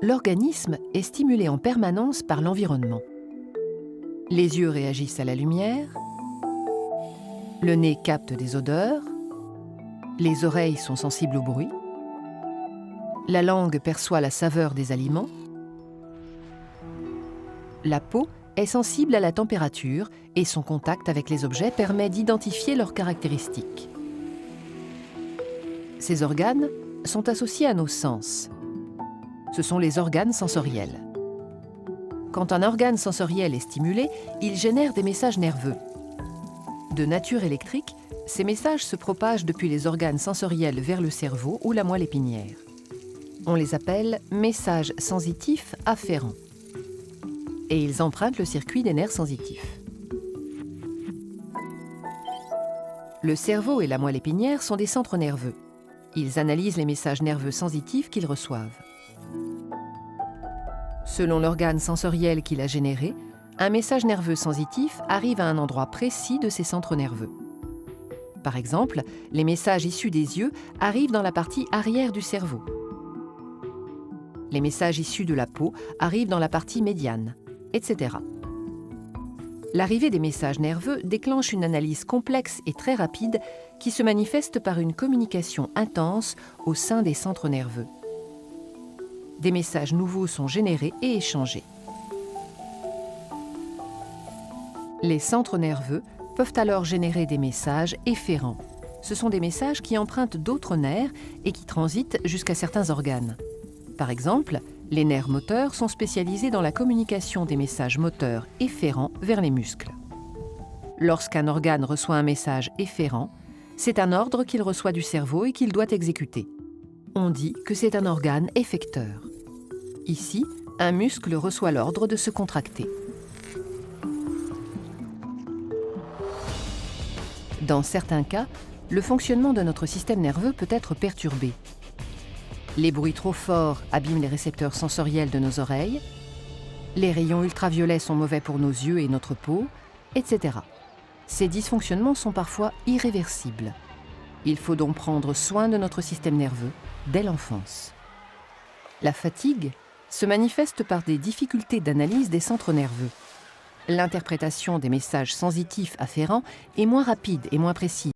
L'organisme est stimulé en permanence par l'environnement. Les yeux réagissent à la lumière, le nez capte des odeurs, les oreilles sont sensibles au bruit, la langue perçoit la saveur des aliments, la peau est sensible à la température et son contact avec les objets permet d'identifier leurs caractéristiques. Ces organes sont associés à nos sens. Ce sont les organes sensoriels. Quand un organe sensoriel est stimulé, il génère des messages nerveux. De nature électrique, ces messages se propagent depuis les organes sensoriels vers le cerveau ou la moelle épinière. On les appelle messages sensitifs afférents. Et ils empruntent le circuit des nerfs sensitifs. Le cerveau et la moelle épinière sont des centres nerveux. Ils analysent les messages nerveux sensitifs qu'ils reçoivent. Selon l'organe sensoriel qu'il a généré, un message nerveux sensitif arrive à un endroit précis de ces centres nerveux. Par exemple, les messages issus des yeux arrivent dans la partie arrière du cerveau. Les messages issus de la peau arrivent dans la partie médiane, etc. L'arrivée des messages nerveux déclenche une analyse complexe et très rapide qui se manifeste par une communication intense au sein des centres nerveux. Des messages nouveaux sont générés et échangés. Les centres nerveux peuvent alors générer des messages efférents. Ce sont des messages qui empruntent d'autres nerfs et qui transitent jusqu'à certains organes. Par exemple, les nerfs moteurs sont spécialisés dans la communication des messages moteurs efférents vers les muscles. Lorsqu'un organe reçoit un message efférent, c'est un ordre qu'il reçoit du cerveau et qu'il doit exécuter. On dit que c'est un organe effecteur. Ici, un muscle reçoit l'ordre de se contracter. Dans certains cas, le fonctionnement de notre système nerveux peut être perturbé. Les bruits trop forts abîment les récepteurs sensoriels de nos oreilles, les rayons ultraviolets sont mauvais pour nos yeux et notre peau, etc. Ces dysfonctionnements sont parfois irréversibles. Il faut donc prendre soin de notre système nerveux dès l'enfance. La fatigue se manifeste par des difficultés d'analyse des centres nerveux. L'interprétation des messages sensitifs afférents est moins rapide et moins précise.